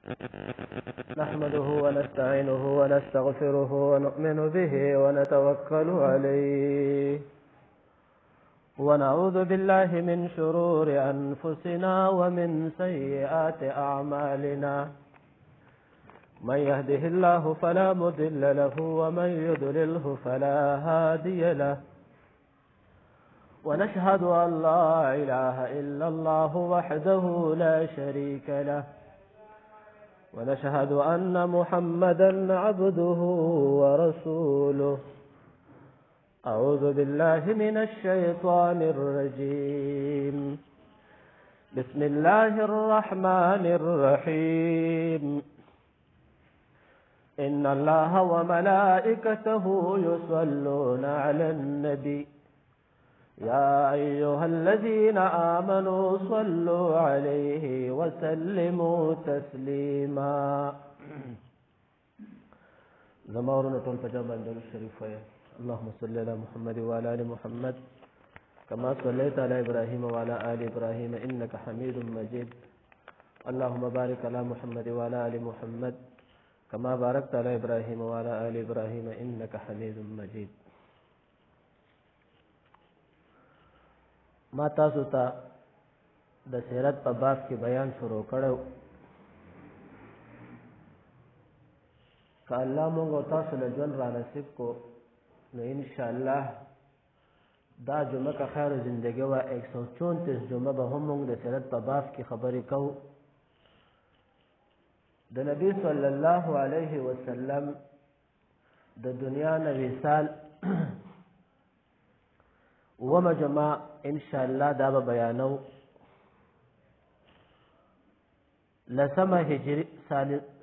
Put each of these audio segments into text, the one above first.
نحمده ونستعينه ونستغفره ونؤمن به ونتوكل عليه ونعوذ بالله من شرور أنفسنا ومن سيئات أعمالنا من يهده الله فلا مضل له ومن يضلله فلا هادي له ونشهد أن لا إله إلا الله وحده لا شريك له ونشهد أن محمدا عبده ورسوله أعوذ بالله من الشيطان الرجيم بسم الله الرحمن الرحيم إن الله وملائكته يصلون على النبي يا أيها الذين آمنوا صلوا عليه وسلموا تسليما زمارنا طول فجابا دول الشريف اللهم صل على محمد وعلى آل محمد كما صليت على إبراهيم وعلى آل إبراهيم إنك حميد مجيد اللهم بارك على محمد وعلى آل محمد كما باركت على إبراهيم وعلى آل إبراهيم إنك حميد مجيد ما تاسو ته د سیرت په باب کې بیان شروع کړو که الله موږ تاسو له ژوند را نصیب کو نو ان شاء الله دا جمعه کا خیر زندگی و 134 جمعه به هم موږ د سیرت په باب کې خبرې کوو د نبی صلی الله علیه وسلم د دنیا نه وصال ومجمع ان شاء الله دا به بیانو لسمه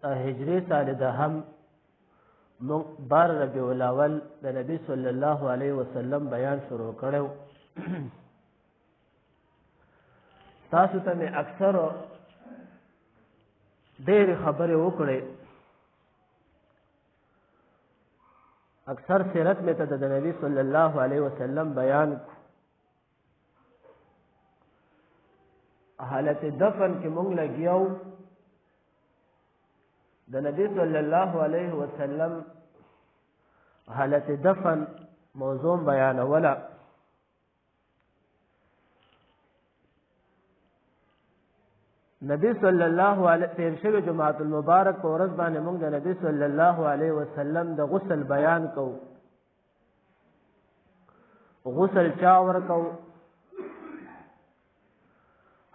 هجری سال دهم بار ربیع الاول د نبی صلی الله علیه وسلم بیان شروع کړو تاسو ته مې اکثر ډېر خبرې وکړې اکثر سیرت میں ته د نبی صلی الله علیه وسلم بیان حالت دفن کې مونږ لګیاو د نبی صلی الله علیه وسلم حالت دفن موضوع بیانوله نبی صلی الله علیه تیر شوی جمعۃ المبارک په ورځ باندې موږ د نبی صلی الله علیه وسلم د غسل بیان کوو غسل چا ورکو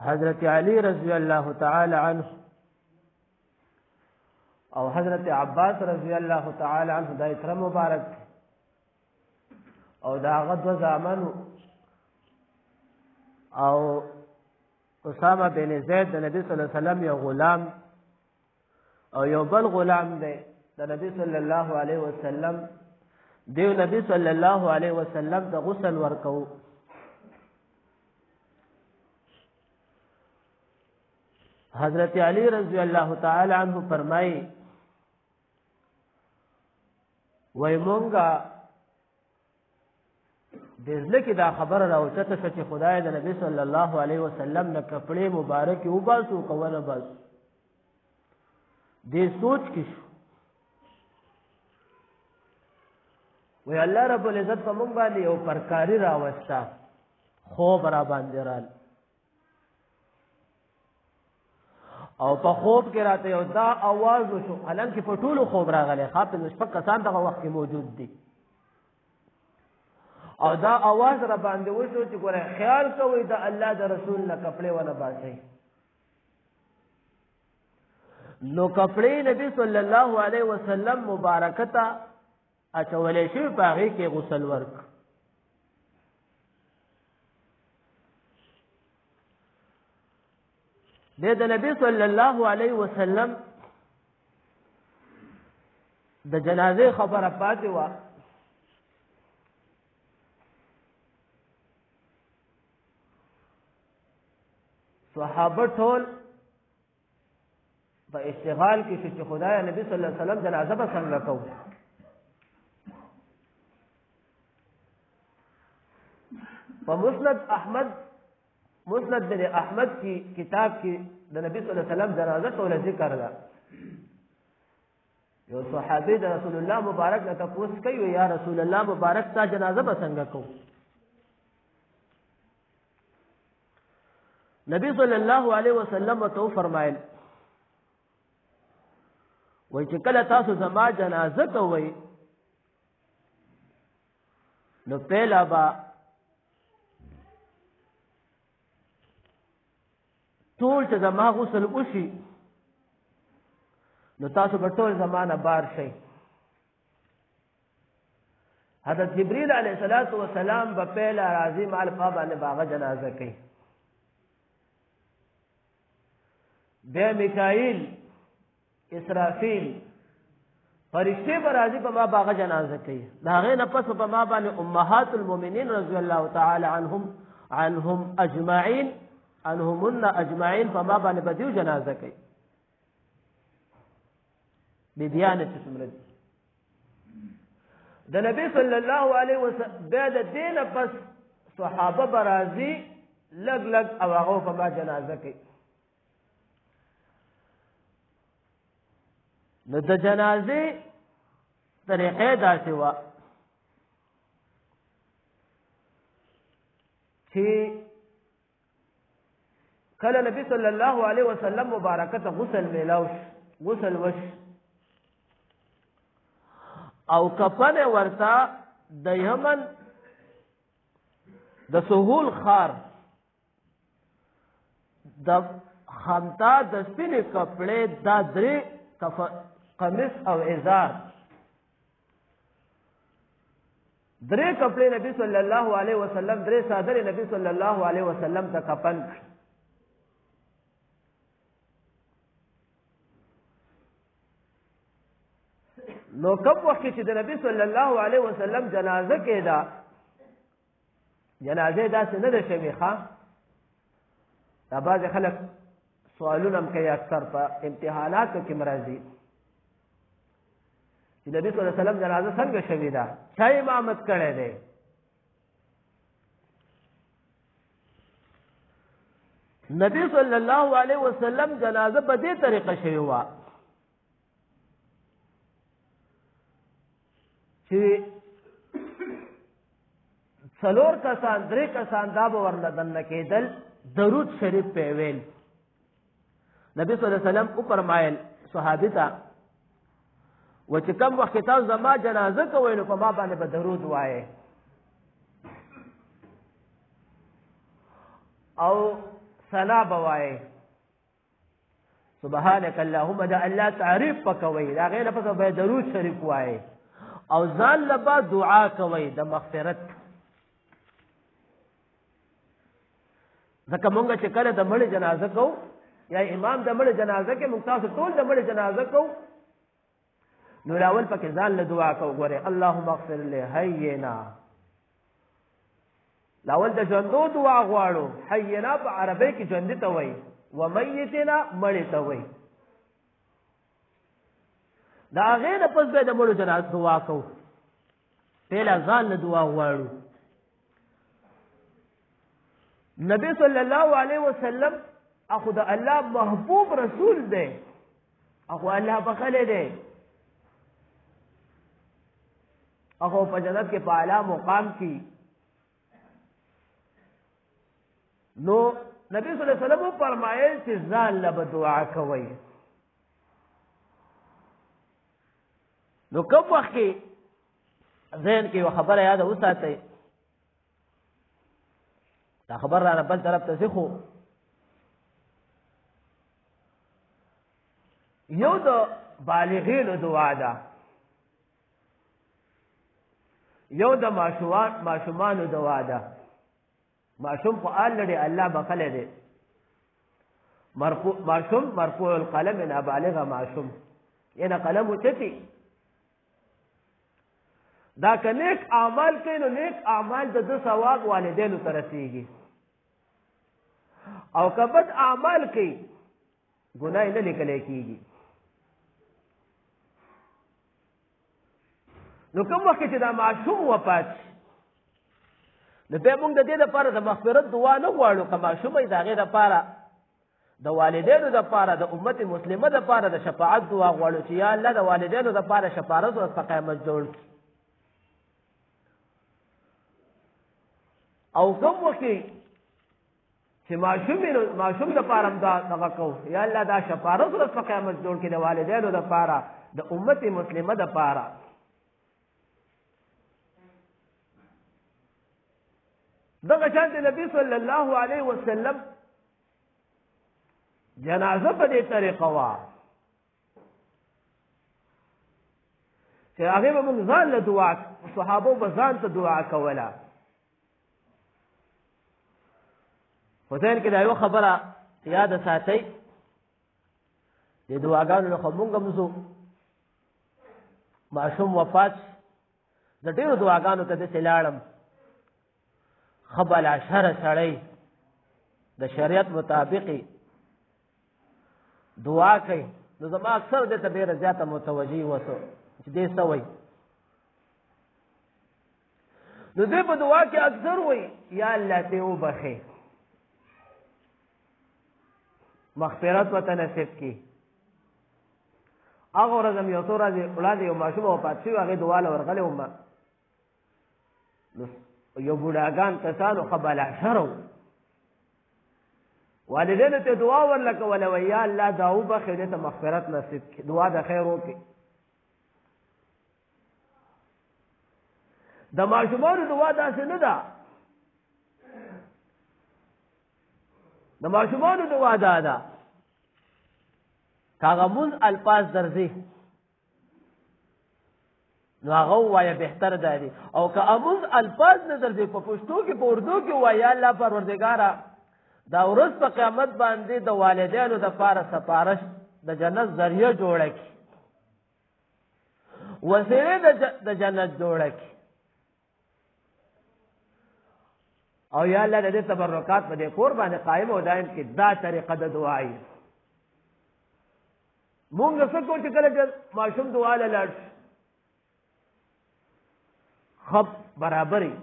حضرت علی رضی الله تعالی عنه او حضرت عباس رضی الله تعالی عنه د اتر مبارک او دا غد زامن او اسامه بن زید د نبی صلی الله علیه وسلم یو غلام او یو بل غلام دی د نبی صلی الله علیه وسلم دیو نبی صلی الله علیه وسلم د غسل ورکو حضرت علی رضی الله تعالی عنہ فرمای وای مونږه دزله کې دا خبر راوچته چې خدای د نبی صلی الله علیه وسلم نه کپڑے مبارک وباسو کوونه بس دې سوچ کې شو وی الله رب العزت په مونږ باندې یو پرکاری راوستا خوب را باندې رال او په خوب کې راته یو دا आवाज وشو حالانکه په ټولو خوب راغلی خاطر نشپک کسان دغه وخت کې موجود دي او دا आवाज را باندې وشو چې ګوره خیال کوئ د الله د رسول نه کپڑے ونه باسئ نو کپڑے نبی صلی الله علیه وسلم مبارکتا اچولې شوی په هغې کې غسل ورک د نبی صلی الله علیه وسلم د جنازې خبره پاتې وه صحابه ټول په اشتغال کې چې خدای نبی صلی الله علیه وسلم جنازه به څنګه کوو په مسند بن احمد کی کتاب کی د نبی صلی الله علیه وسلم جنازه ټول ذکر ده یو صحابي د رسول الله مبارک نه تپوس کوي یا رسول الله مبارک تا جنازه به څنګه کو نبی صلی الله علیه وسلم تو فرمایل وای چې کله تاسو زما جنازه کوئ نو پهلا با ټول چې زما غسل وشي نو تاسو به ټول زمانه بار شئ حضرت جبريل علیه السلام به پهلا راځي مال په باندې باغه جنازه کوي بیا میکائیل اسرافیل فرشتے پر راضی په ما باغه جنازه کوي دا غي نه پس په ما باندې امهات المؤمنین رضی الله تعالی عنهم اجمعین انهمن اجمعین په ما باندې بدیو جنازه کوي بیان چې څومره د نبی صلی الله علیه وسلم بعد دین پس صحابه برازي لګ لګ او هغه په ما جنازه کوي نو د جنازې طریقې داسې وه چې کله نبی صلی الله علیه وسلم مبارکه ته غسل میلاوش غسل وش او کفن ورته د یمن د سهول خار د خامتا د سپینې کپړې دا درې قمیص او ازار درې کپڑے نبی صلی الله علیه وسلم درې صادر نبی صلی الله علیه وسلم ته کفن نو کوم وخت چې د نبی صلی الله علیه وسلم جنازه کېدا جنازه داسې نه ده شوې ښه دا بعض خلک سوالونه هم کوي اکثر په امتحاناتو کې مرضی چې نبی صلی الله علیه وسلم جنازه څنګه شوې ده چا امامت کړی دی نبی صلی الله علیه وسلم جنازه په دې طریقه شوې وه چې څلور کسان درې کسان دا به ورله دننه کېدل درود شریف په ویل نبی صلی الله علیه وسلم او فرمایل صحابه ته و چې کوم وخت تاسو زما جنازه کوئ نو په ما باندې به درود وایي او ثنا به وایي سبحانك اللهم دا الله تعریف پکوي دا غیر پس به درود شریف وایي او ځان لبا دعا کوي د مغفرت ځکه مونږ چې کله د مړي جنازه کوو یا امام د مړي جنازه کې موږ تاسو ټول د مړي جنازه کوو نو راول پکې ځان له دعا کوو غوړي اللهم اغفر له حینا لاول د ژوندو دعا غواړو حینا په عربی کې ژوند ته وایي و میتنا مړي ته وایي دا غیر پس به د مړو جنازه دعا کوو پهلا ځان له دعا غواړو نبی صلی الله علیه وسلم اخو د الله محبوب رسول دی اخو الله بخله دی اخو په جنت کې په اعلی مقام کې نو نبی صلی الله علیه وسلم فرمایل چې ځان له دعا کوي نو کوم وخت کې ذهن کې یو خبره یاد وساتئ دا خبر را بل طرف ته ځخو یو د بالغینو دعا ده یو د ماشومانو دعا ده ماشوم خو الډي الله بخله دی ماشوم مرفوع القلم نابالغ ماشوم ینه قلم وچتی دا که نیک اعمال کوي نو نیک اعمال د ده ثواب والدینو ته رسیږي او که بد اعمال کوي ګناه نه لیکلی کېږي نو کوم وخت چې دا معشوم وفات نو بیا موږ د دې لپاره د مغفرت دعا نه غواړو که معشوم وي د هغې لپاره د والدینو دپاره د امت مسلمه دپاره د شفاعت دعا غواړو چې یا الله د والدینو دپاره شفاعت ورځ په قیامت جوړ کړي او کوم وخت چې ماشوم دپاره هم دغه کوو یا الله دا شفاعت ورځ په قیامت جوړ کړي د والدینو دپاره د امت مسلمه دپاره دغه شان د نبی صلی الله علیه وسلم جنازه په دې طریقه وه چې هغې به موږ ځان له دعا صحابو به ځان ته دعا کوله حسین کې دا یوه خبره یاده ساتئ د دعاګانو نه خو مونږ هم ځو ماشوم وفات د ډېرو دعاګانو ته داسې لاړم ښه بلاشره سړی د شریعت مطابقې دعا کوي نو زما اکثر دې ته ډېره زیاته متوجه وسو چې دې څه وایي نو دې په دعا کې اکثر وایي یا الله ته وبخې مغفرت ورته نصیب کړي هغه ورځ هم یو څو ورځې وړاندې یو ماشوم وفات شوي هغې دعا له ورغلی وم نو یو بوډاګان کسانو ښه بلاشره وو والدینو ته دعا ورله کوله وایي یا الله دا وبخې دې ته مغفرت نصیب کړي دعا د خیر وکړي د ماشومانو دعا داسې نه ده د ماشومانو دعا دا ده که هغه مونځ الفاظ درځي نو هغه ووایه بهتر دا دي او که مونځ الفاظ نه درځي په پښتو کې په اردو کې ووایه یا الله پروردګاره دا ورځ په قیامت باندې د والدینو دپاره سپارش د جنت ذریعه جوړه کړي وسیلې د جنت جوړه کړي او یا الله د دې تبرکات په دې کور باندې قائم او دائم کې دا طریقه د دعایي مونږ څه کوو چې کله چې ماشوم دعا له لاړ شي خب برابرې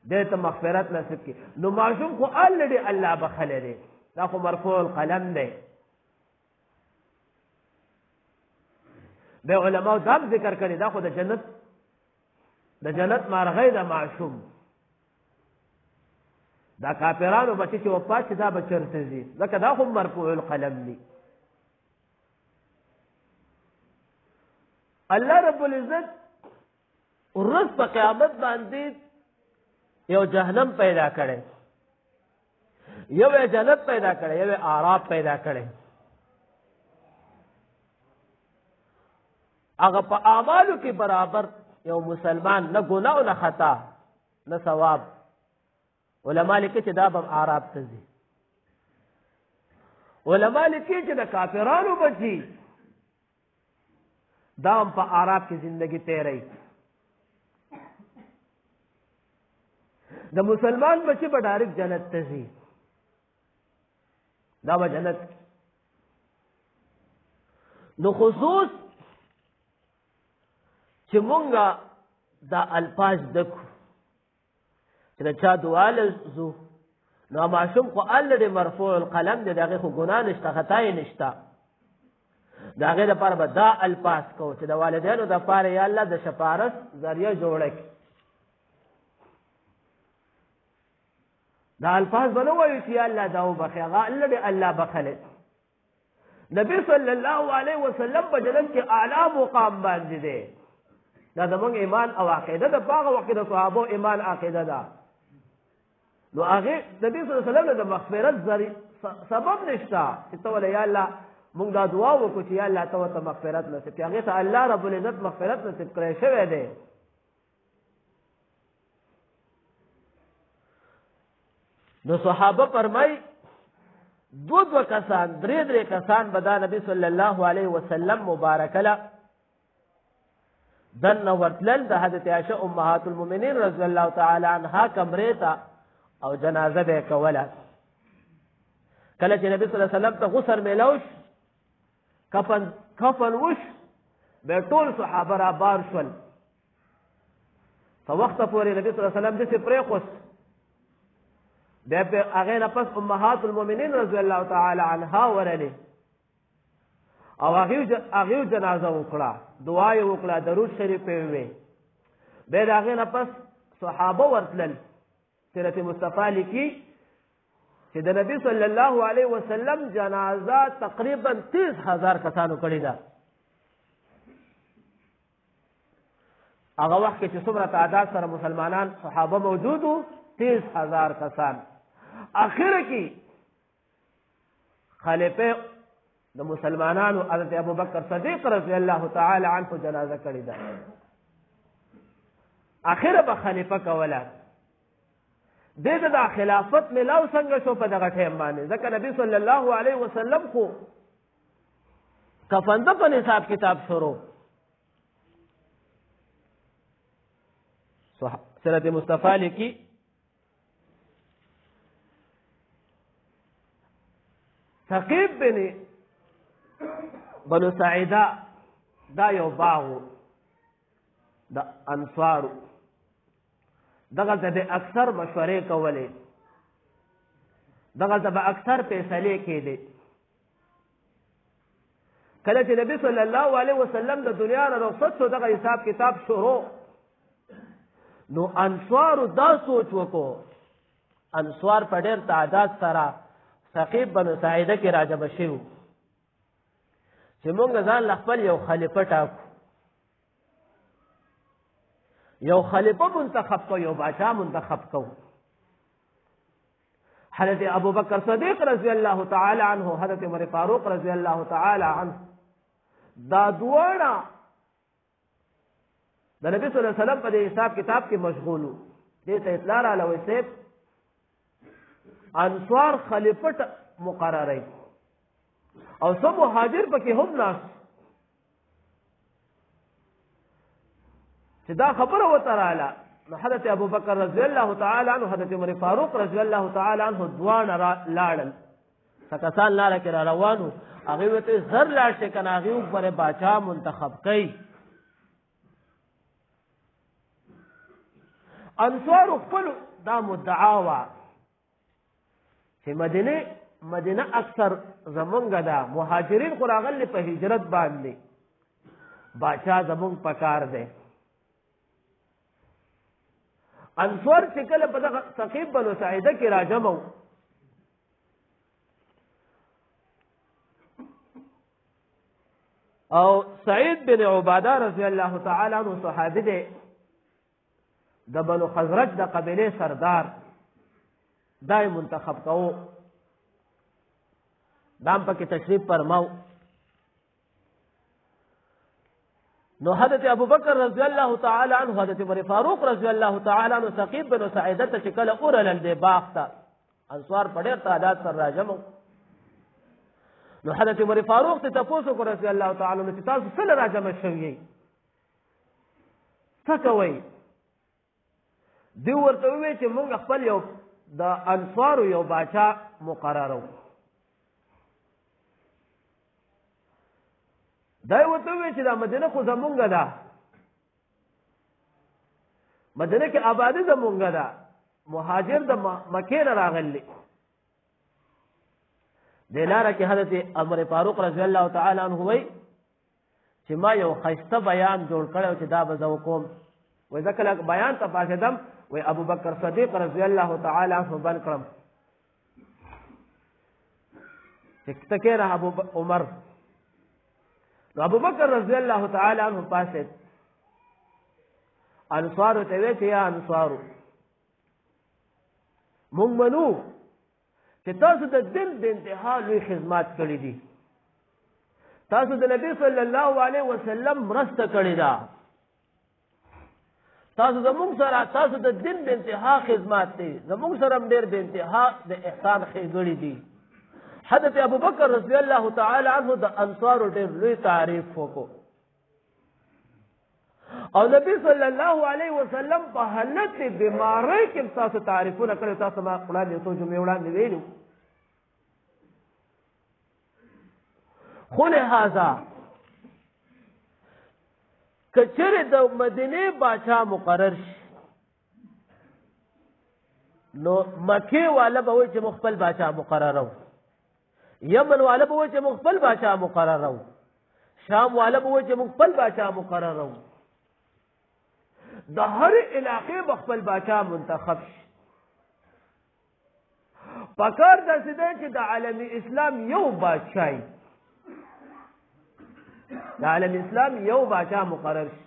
دې ته مغفرت نصیب کړي نو ماشوم خو الډې الله بخلی دی دا خو مرفوع القلم دی بیا علماو دا هم ذکر کړي دا خو د جنت مارغۍ د ماشوم دا کافرانو بچی چې وفات شي دا به چرته ځي ځکه دا خو مرفوع القلم دی الله رب العزت ورځ په قیامت باندې یو جهنم پیدا کړی یو جنت پیدا کړی یو اعراف پیدا کړی هغه په اعمالو کې برابر یو مسلمان نه ګناه او نه خطا نه ثواب علما لیکي چې دا به اعراف ته ځي علما لیکي چې د کافرانو بچي دا هم په اعراف کې زندگی تیری د مسلمان بچي به ډایرکټ جنت ته ځي دا به جنت نو خصوص چې مونږه دا الفاظ دکو چې د چا دعا لزو نو ماشوم خو الډې مرفوع القلم دی د هغې خو ګناه نشته خطا یې نشته د هغې دپاره به دا الفاظ کوو چې د والدینو دپاره یا الله د شفارس ذریعه جوړه کړي دا الفاظ به نه وایو چې یا الله دا وبخې هغه الډې الله بخلی نبی صلی الله علیه وسلم په جنت کې اعلی مقام باندې دی دا زمونږ ایمان او عقیده ده په هغه وخت کې د صحابو ایمان عقیده ده نو هغې نبي صلی الله علیه وسلم د مغفرت سبب نشته چې ته وله یا الله مونږ دا دعا وکړو چې یا الله ته ورته مغفرت نصیب کړي هغې ته الله رب العزت مغفرت نصیب کړی شوی دی نو صحابه فرمایي دو کسان درې کسان به دا نبی صلی الله علیه وسلم مبارکه له دنه ورتلل د حضرت عائشه امهات المؤمنین رضی الله تعالی عنها کمرې ته او جنازه به کوله کله چې نبی صلی الله علیه وسلم ته غسل میلاو کفن وش به ټول صحابه را بار شول په وخته پورې نبی صلی الله علیه وسلم داسې پرېښوست بیا په هغې نه پس امهات المؤمنین رضی الله تعالی عنها ورلې او هغې جنازه وکړه، دعا یې وکړه، درود شریف یې وویل. بیا د هغې نه پس صحابه ورتلل. سیرت مصطفی لیکي چې د نبي صلی الله علیه وسلم جنازه تقریبا 30,000 کسانو کړې ده. هغه وخت کې چې څومره تعداد سره مسلمانان صحابه موجود وو 30,000 کسان. اخر کې خلیفه د مسلمانانو حضرت ابوبکر صدیق رضی الله تعالی عنه جنازه کړې ده. اخر به خلیفه کوله. دغه د خلافت ملاو څنګه شو په دغه ټیم باندې؟ ځکه نبی صلی الله علیه وسلم خو کفن دفن حساب کتاب شروع. سیرت مصطفی لیکي ثقیب بنو سعیده دا یو باغ د انصارو، دغه به اکثر مشورې کولې، دغه به اکثر فیصلې کېدې. کله چې نبی صلی الله علیه وسلم د دنیا نه رخصت شو، دغه حساب کتاب شروع. نو انصارو دا سوچ وکړو، انصار په ډېر تعداد سره ثقیب بنو سعیده کې راجمع شوي چې موږ ځان له خپل یو خلیفه ټاکو، یو خلیفه منتخب کو، یو باچا منتخب کو. حضرت ابوبکر صدیق رضی الله تعالی عنه، حضرت عمر فاروق رضی الله تعالی عنه، دا دواړه د نبی صلی الله علیه وسلم په حساب کتاب کې مشغول وو. دې ته اطلاع راغله وایي صاحب انصار خلیفه مقرروي او څو مهاجر پکې هم ناست چې دا خبره ورته راغله. نو حضرت ابوبکر رضی الله تعالی عنه، حضرت عمر فاروق رضی الله تعالی عنه دواړه لاړل. څه کسان لاره کې را روانو، هغې ورته زر لاړ شي که نه هغې ورپورې باچا منتخب کوي. انصارو خپل دا مدعا وه چې مدینه اکثر زمونږ ده، مهاجرین خو راغلي په هجرت باندې، باچا زمونږ په کار دی. انصار چې کله په دغه ثقیب بنو سعیده کې راجمع وو، او سعید بن عباده رضی الله تعالی عنه صحابي دی، د بنو خزرج د قبیلې سردار، دای منتخب کوو. دام پکې تشریف فرماو. نو حضرت ابوبکر رضی الله تعالی عنه، حضرت عمر فاروق رضی الله تعالی عنه ثقیب بنو سعیده ته چې کله اورلل دی باغ ته، انصار په ډېر تعداد سره راجمع. نو حضرت عمر فاروق ته تپوس وکړ رضی الله تعالی عنه چې تاسو څه راجمع شوي یئ، څه کوئ؟ دی ورته وویل چې موږ خپل یو د انصارو یو باچا مقررو. دا ورته وویل چې دا مدینه خو زمونږ ده، مدینه کې آبادي زمونږ ده، مهاجر د مکې نه راغلي. دې لاره کې حضرت عمر فاروق رضی الله تعالی عنه وایي چې ما یو ښایسته بیان جوړ کړی چې دا به زه وکوم. وایي زه کله بیان ته پاڅېدم، وی ابو بکر صدیق رضی الله تعالی عنہ بند کړم چې تکې را ابو عمر. نو ابو بکر رضی الله تعالی عنہ پاسید انصارو ته وی چې یا انصارو، مونږ منو چې تاسو د دین د انتها لوی خدمات کړي دي، تاسو د نبی صلی الله علیه وسلم مرسته کړې ده، تاسو زموږ سره تاسو د دین د انتها خدمات دي، زموږ سره ډېر د انتها د احسان ښېګړې دي. حضرت ابوبکر رضی الله تعالی عنہ د انصارو ډېر لوی تعریف وکړو، او نبی صلی الله علیه وسلم په حالت بیماری کې تاسو تعریفونه کړي. تاسو ما وړاندې څو جملې وړاندې ویلو. خو لهذا کچره د مدینه باچا مقرر شي، نو مکه والا به وایي چې موږ خپل باچا مقررو، یمن والا به وایي چې موږ خپل باچا مقررو، شام والا به وایي چې موږ خپل باچا مقررو. د هر علاقې به خپل باچا منتخب شي. پکار داسې دی چې د عالم اسلام یو باچای، د عالم اسلام یو باچا مقرر شي.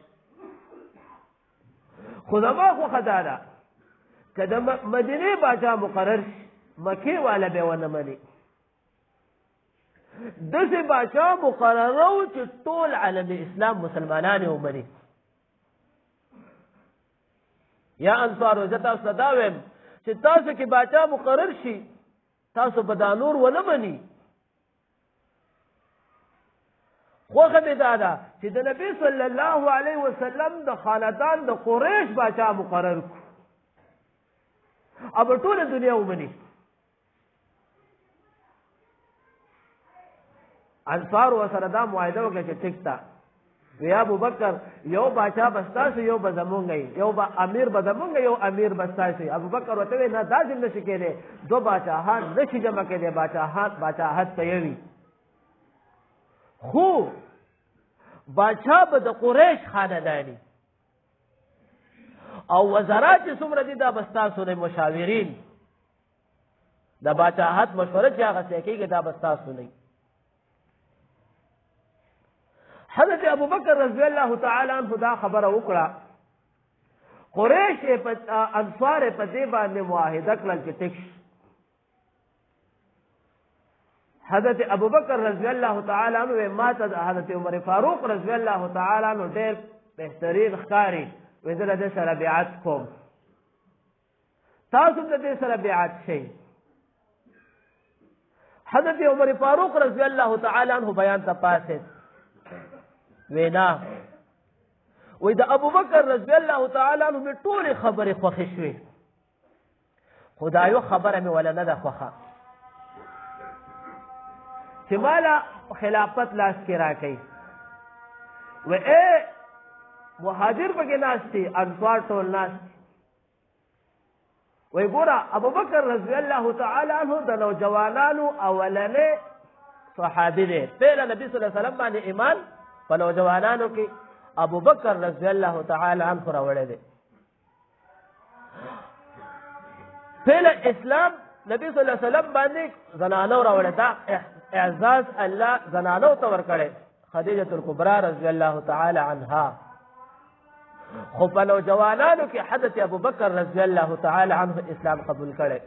خو زما خوښه دا ده که د مدینې باچا مقرر شي مکې والا به ونه مني. داسې باچا مقررو چې ټول عالم اسلام مسلمانان یې ومني. یا انصارو زه تاسو ته دا وایم چې تاسو کې باچا مقرر شي تاسو به دا نور ونه مني. خوښه مې دا ده چې د نبي صلی الله علیه وسلم د خاندان د قریش باچا مقرر کړو او به ټوله دنیا ومني. انصار ورسره دا معاهده وکړه چې ټیک ده وی ابوبکر یو باچا به ستاسو یو به زمونږ یو به امیر به زمونږ یو امیر به ستاسو. ابوبکر ورته وی نه دا ځین نشي کېدی، دو باچاهان نشي جمع کېدی، باچاهت په یوي. خو باچا به د قریش خانداني او وزرات چې څومره دي دا به ستاسو نه مشاورین د باچاهت مشوره چې هغه څه کېږي دا به ستاسو نه. حضرت ابوبکر رضی الله تعالی عنہ دا خبره وکړه. قریش انصار په دې باندې معاهده کړل چې ټیک شي. حضرت ابوبکر رضی الله تعالی عنہ ما ته حضرت عمر فاروق رضی الله تعالی عنہ ډېر بهترین ښکاري، وایي زه د دې سره بیعت کوم، تاسو د دې سره بیعت شئ. حضرت عمر فاروق رضی الله تعالی عنہ بیان ته پاسید وینا وی د ابوبکر رضی الله تعالی عنہ می ټول خبره خوښ شوې، خدایو خبره می ولا نه ده خوښه چې مالا خلافت لاس کې راکړي. و اے مهاجر پکې ناشتي، انصار ټول ناشتي. وی ګوره ابوبکر رضی الله تعالی عنہ د نوجوانانو اولنې صحابي دی، پهله نبی صلی الله علیه وسلم باندې ایمان په نوجوانانو کې ابوبکر رضی الله تعالی عنہ راوړی دی. پهله اسلام نبی صلی الله علیه وسلم باندې زنانو راوړی، دا اعزاز الله زنانو ته ورکړی، خدیجه الکبرى رضی الله تعالی عنها. خو په نوجوانانو کې حضرت ابوبکر رضی الله تعالی عنہ اسلام قبول کړی.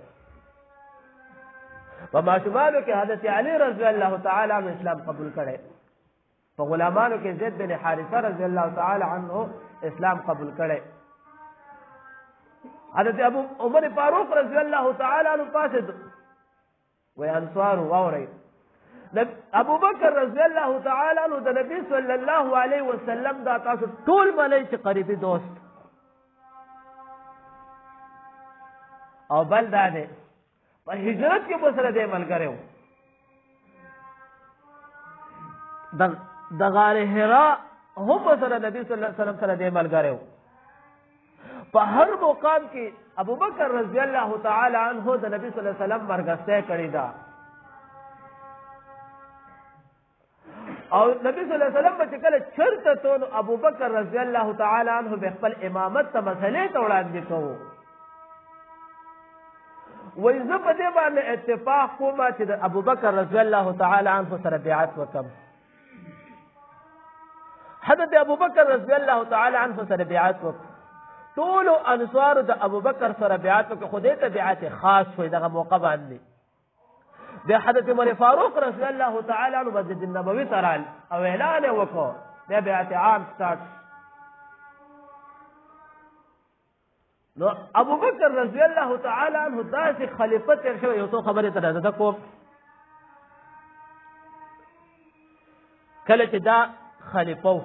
په ماشومانو کې حضرت علی رضی الله تعالی عنہ اسلام قبول کړی. په غلامانو کې زید بن حارثه رضی الله تعالی عنہ اسلام قبول کړی. حضرت ابو عمر فاروق رضی الله تعالی عنہ پاسد و انصار واوري ابو بکر رضی الله تعالی عنہ د نبی صلی الله علیه وسلم دا تاسو ټول ملای چې قریبي دوست او بل دا ده په هجرت کې به سره دې ملګری د غار حرا هم سره نبی صلی الله علیه وسلم سره دې ملګری په هر مقام کې ابو بکر رضی الله تعالی عنہ د نبی صلی الله علیه وسلم مرګسته کړی دا او نبی صلی الله علیه وسلم چې کله چرته ته ابو بکر رضی الله تعالی عنہ به خپل امامت ته مسئلې ته وړاندې کوو وای زه په دې باندې اتفاق کوم چې د ابو بکر رضی الله تعالی عنہ سره بیعت وکم. حضرت ابو بکر رضی الله تعالی عنہ سره بیعت وکم. ټول انصار د ابو بکر سره بیعت وکړه، خو دې ته بیعت خاص شوی دغه موقع باندې. د حضرت عمر فاروق رضی الله تعالی عنہ مسجد النبوي ترال او اعلان وکړ د بیعت عام سٹارټ. نو ابو بکر رضی الله تعالی عنہ داسې خلیفہ تیر شوی. یو څو خبرې ته ده کوم کله چې دا خلیفہ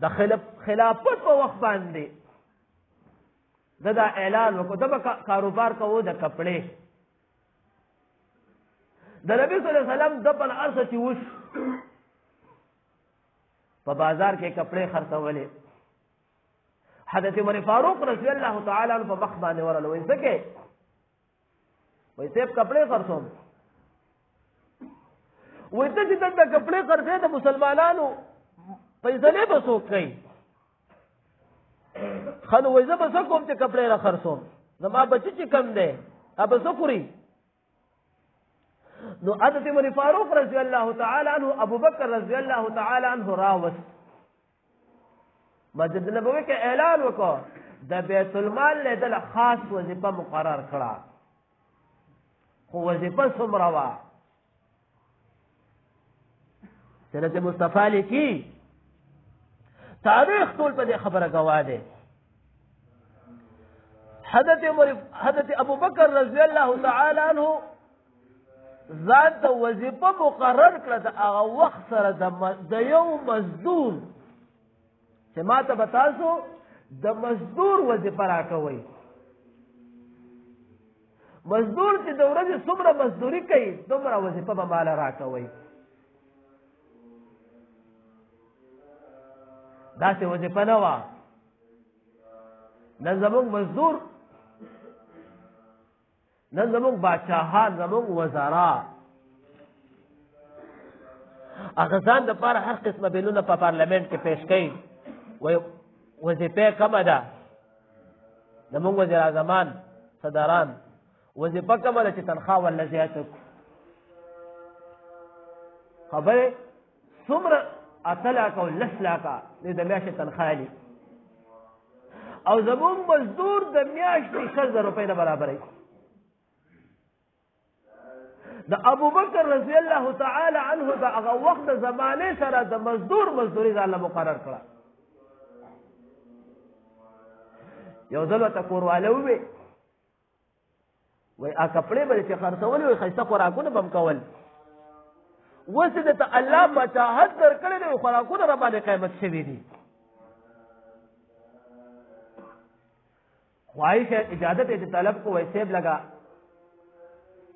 د خلافت په وخت باندې دا اعلان وکړو د کاروبار کوو د کپڑے د نبی صلی الله علیه وسلم د په ارسه چې وش په بازار کې کپڑے خرڅولې. حضرت عمر فاروق رضی الله تعالی عنہ په مخ باندې ورل وای څه وای سیب کپڑے خرڅوم وای ته چې د کپڑے خرڅې د مسلمانانو پیسې به څوک کوي خنو وای زه به څه کوم چې کپڑے را خرڅوم زما بچی چې کم دی اب څه خوري نو حضرت عمر فاروق رضی الله تعالی عنہ ابو بکر رضی الله تعالی عنہ راوست مسجد نبوی کې اعلان وکړ د بیت المال له دل خاص وظیفه مقرر کړه خو وظیفه څومره وه سیرت مصطفی لیکي تاریخ ټول په دې خبره گواه دی حضرت ابو بکر رضی الله تعالی عنہ ځان ته وظیفه مقرر کړه د هغه وخت سره د یو مزدور چې ما ته به تاسو د مزدور وظیفه راکوئ مزدور چې د ورځې څومره مزدوري کوي دومره وظیفه به ماله راکوئ داسې وظیفه نه وه نن زموږ مزدور نن زموږ باچاهان زموږ وزرا هغه ځان دپاره هر قسمه بلونه په پارلمنټ کې پیش کوي وظیفه کمه ده زموږ وزیر اعظمان صدران وظیفه کمه ده چې تنخواه ورله زیاته کړو خبرې څومره 8 لاکه او 10 لاکه د میاشتې تنخواه دي او زموږ مزدور د میاشتې 6,000 روپۍ نه برابروي د ابو بکر رضی الله تعالی عنہ د هغه وخت د زمانې سره د مزدور مزدوري ځان له مقرر کړه یو ځل ورته کورواله ووی وایي کپړې به چې خرڅولې وایي ښایسته خوراکونه به م کول اوس یې درته الله بچاهت درکړی دی خوراکونه را باندې قیمت شوي دي خواهش اجازت یې چې طلب کو وایي صیب لګه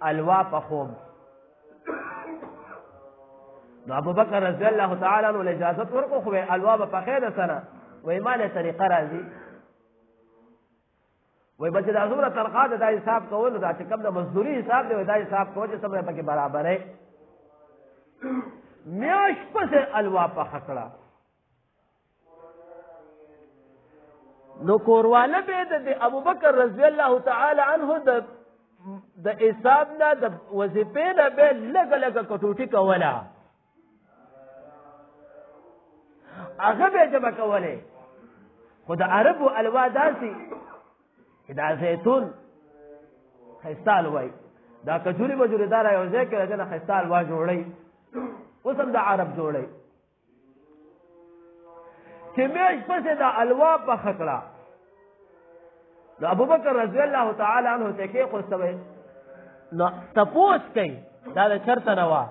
الوا پخوم نو ابو بکر رضی الله تعالی عنہ اجازت ورکو خو الوا به پخې ده سره وایي ما له طریقه راځي وایي بچې دا څومره تنخواه ده دا حساب کول دا چې کوم د مزدوري حساب دی دا حساب کول چې څومره پکې برابرې میاشت پسې الوا پخه کړه نو کورواله به د ابو بکر رضی الله تعالی عنہ د حساب نه د وظیفې نه به لږه لږه کټوټي کوله هغه به جمع کولې خو د عربو الوا داسې چې دا زیتون ښایسته الوی دا کجوري مجوري داره یو ځای کې راځي نه ښایسته الوا جوړوي اوس هم د عرب جوړوي چې میاشت پسې دا الوا پخه کړه نو ابو بکر رضی الله تعالی عنہ ته کې خوستوي نو تپوس کوي دا د چرته نه وه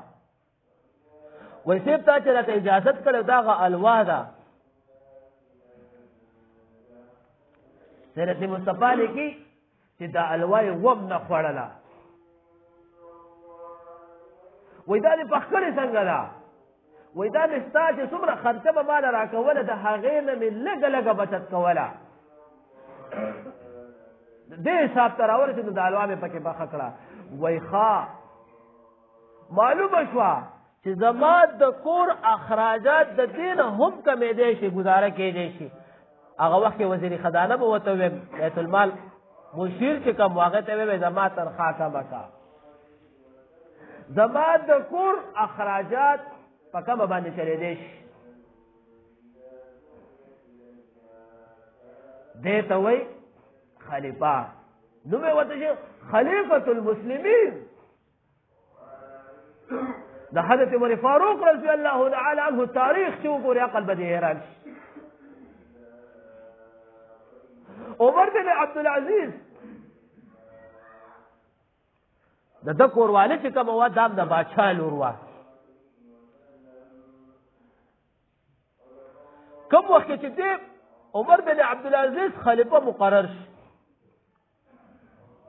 وایي صاحب تا چې راته اجازت کړی دا هغه الوا ده سیرت مصطفی لیکي چې دا الوا یې وم نه خوړله وایي دا دې پخکړې څنګه ده وایي دا مې ستا چې څومره خرچه به ماله راکوله د هغې نه مې لږه لږه بچت کوله دې حساب ته راورسېدو د الوا مې پکې پخه کړه وایي ښه معلومه شوه چې زما د کور اخراجات د دې نه هم کمېدی شي ګزاره کېدی شي هغه وخت کې وزیر خزانه به ورته وویم بیت المال مشیر چې کوم هغه ته وویل زما تنخواه کمه کا زما د کور اخراجات په کمه باندې چلېدی شي دې ته وایي خلیفه نو مې ورته چې خلیفة المسلمین د حضرت عمر فاروق رضی الله تعالی عنہ تاریخ چې وګورې عقل به دې حیران شي عمر بن عبدالعزیز د ده کورواله چې کومه وه دا هم د باچا لور وه کوم وخت چې دې عمر بن عبدالعزیز خلیفه مقرر شي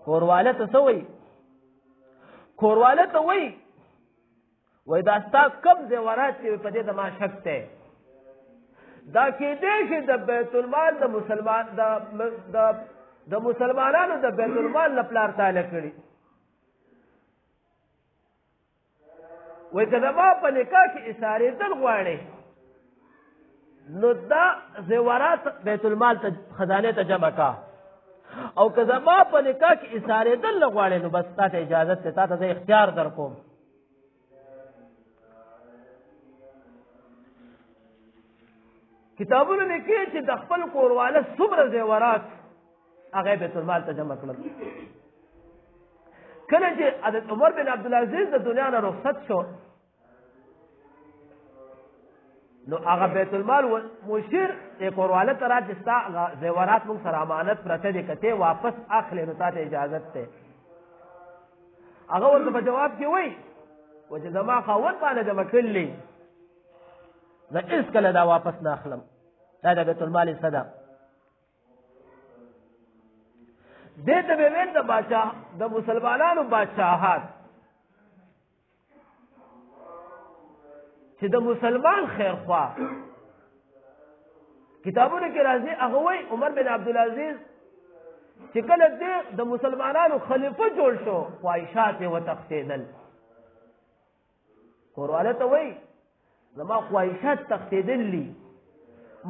کورواله ته څه وایي کورواله ته وایي وایي دا ستا کم زیورات چې په دې د ما شک دی دا کېدی شي د بیت المال د مسلمانانو د بیت المال نه پلار تاله کړي وایي که زما په نکاح کې ایسارېدل غواړې نو دا زیورات بیت المال ته خزانې ته جمع کا او که زما په نکاح کې ایسارېدل نه غواړې نو بس تا ته اجازت دی تا ته زه اختیار در کوم کتابونه لیکي چې د خپل کورواله څومره زیورات هغه بیت المال ته جمع کړل کله چې حضرت عمر بن عبدالعزیز د دنیا نه رخصت شو نو هغه بیت المال مشیر کورواله ته را چې ستا زیورات موږ سره امانت پرته دي که ته واپس اخلې نو تا ته اجازت دی هغه ورته په جواب کې وایي و چې زما خاوند باندې جمع کړلي زه هېڅکله دا واپس نه اخلم دا د بیت المال حصه ده دې ته به ویل د مسلمانانو بادشاهات چې د مسلمان خیرخوا کتابونو کې راځي هغه وایي عمر بن عبدالعزیز چې کله دې د مسلمانانو خلیفه جوړ شو خواهشات یې وتښتېدل کورواله ته وایي زما خواهشات تښتېدلي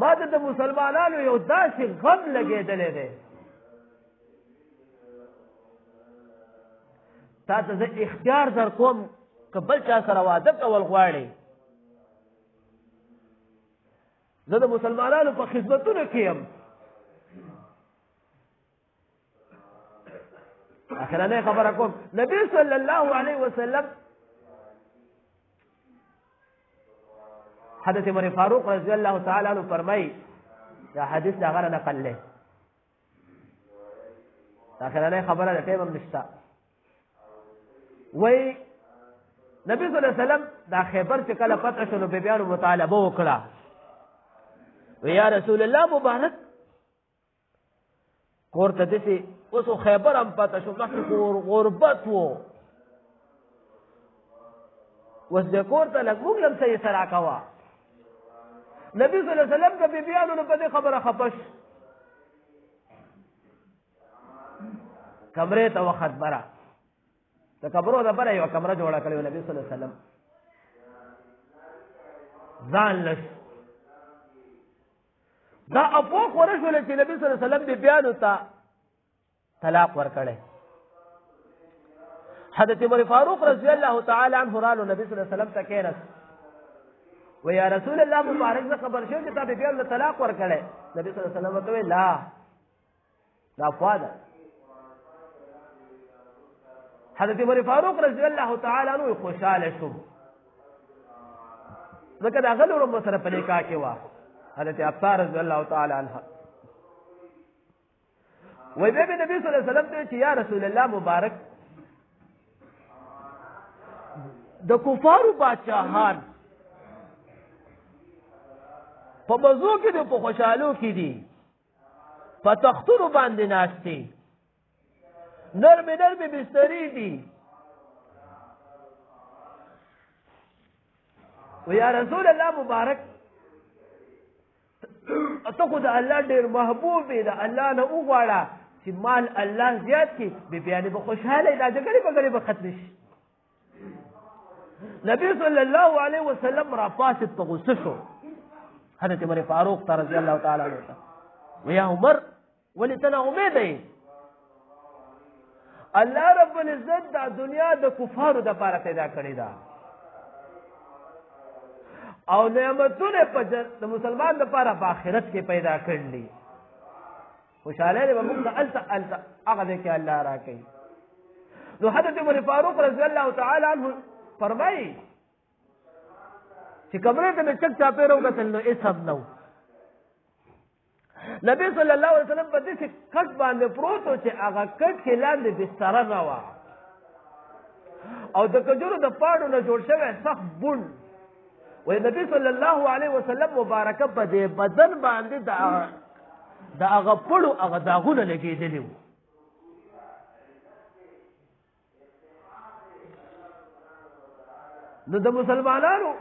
ما ته د مسلمانانو یو داسې غم لګېدلی دی تا ته زه اختیار در کوم که بل چا سره واده کول غواړې زه د مسلمانانو په خدمتونو کې یم اخرنۍ خبره کوم نبی صلی الله علیه وسلم حضرت عمر فاروق رضی الله تعالی عنہ فرمایي دا حدیث دا غره نقل له اخرنۍ خبره د ټیم هم نشته وای نبی صلی الله علیه وسلم دا خیبر چې کله فتح شو نو بیبیانو مطالبه وکړه و یا رسول الله مبارک کور ته دسي اوس خیبر هم فتح شو مخکې غربت و اوس د کور ته لږ موږ هم صحیح سره کوه نبی صلی الله علیه وسلم د بیبیانو نو په دې خبره خفه شو کمرې ته وخت بره د کمرو د بره یوه کمره جوړه کړې وه نبي صلی الله علیه وسلم ځان لش دا افوا خوره شوله چې نبي صلی الله علیه وسلم بیبیانو ته طلاق ورکړی حضرت عمر فاروق رضی الله تعالی عنه رالو نبی صلی الله علیه وسلم ته کېناست و یا رسول الله مبارک زه خبر شوم چې تا بیبیانو ته طلاق ورکړی نبی صلی الله علیه وسلم ورته وویل لا دا افوا ده حضرت عمر فاروق رضی الله تعالی عنہ خوشاله شو ځکه دا غل ورم سره په نکاح کې وا حضرت حفصه رضی الله تعالی عنها وای به نبی صلی الله علیه وسلم ته چې یا رسول الله مبارک د کفارو بادشاہان په مزو کې دي په خوشحالو کې دي په تختونو باندې ناشتي نرمې بسترې دي و یا رسول الله مبارک ته خو د الله ډېر محبوب دی د الله نه وغواړه چې مال الله زیات کړي بیبیانې به خوشحاله دا جګړې بګړې به ختمې شي نبی صلی الله علیه وسلم را پاسېد په غصه شو حضرت عمر فاروق ته رضی الله تعالی عنه ته و یا عمر ولې ته نا امیده یې الله رب العزت دا دنیا د کفارو د پاره پیدا کړې ده او نعمتونه د مسلمان د پاره په آخرت کې پیدا کړلې خوشاله به موږ ته الته هغه دی کې الله راکوي نو حضرت عمر فاروق رضی الله تعالی عنه فرمایي چې کمرې ته مې چک چاپېره وکتل نو هېڅ هم نه و نبی صلی الله علیه وسلم په داسې کټ باندې پروت و چې هغه کټ کې لاندې بستره نه وه او د کجورو د پاڼو نه جوړ شوی سخت بوڼ وایي نبی صلی الله علیه وسلم مبارکه په دې بدن باندې د هغه پړو هغه داغونه لګېدلي وو نو د مسلمانانو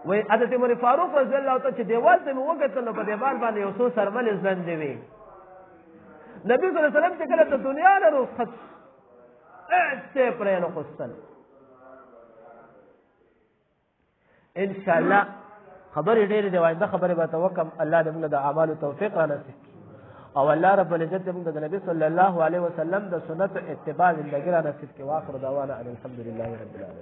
وای حضرت عمر فاروق رضی الله تعالی چې دیوال ته مې وکتل نو په دیوال باندې یو څو سرمنې ځندې وې. نبی صلی الله علیه وسلم چې کله د دنیا نه رخصت څه پرې نه خوستل. ان شاء الله خبرې ډېرې دی وایي دا خبرې به توکم الله دې موږ د اعمالو توفیق را نصیب او الله رب العزت دې موږ د نبی صلی الله علیه وسلم د سنت اتباع زندګی را نصیب کړي. واخر دعوانا ان الحمد لله رب العالمین.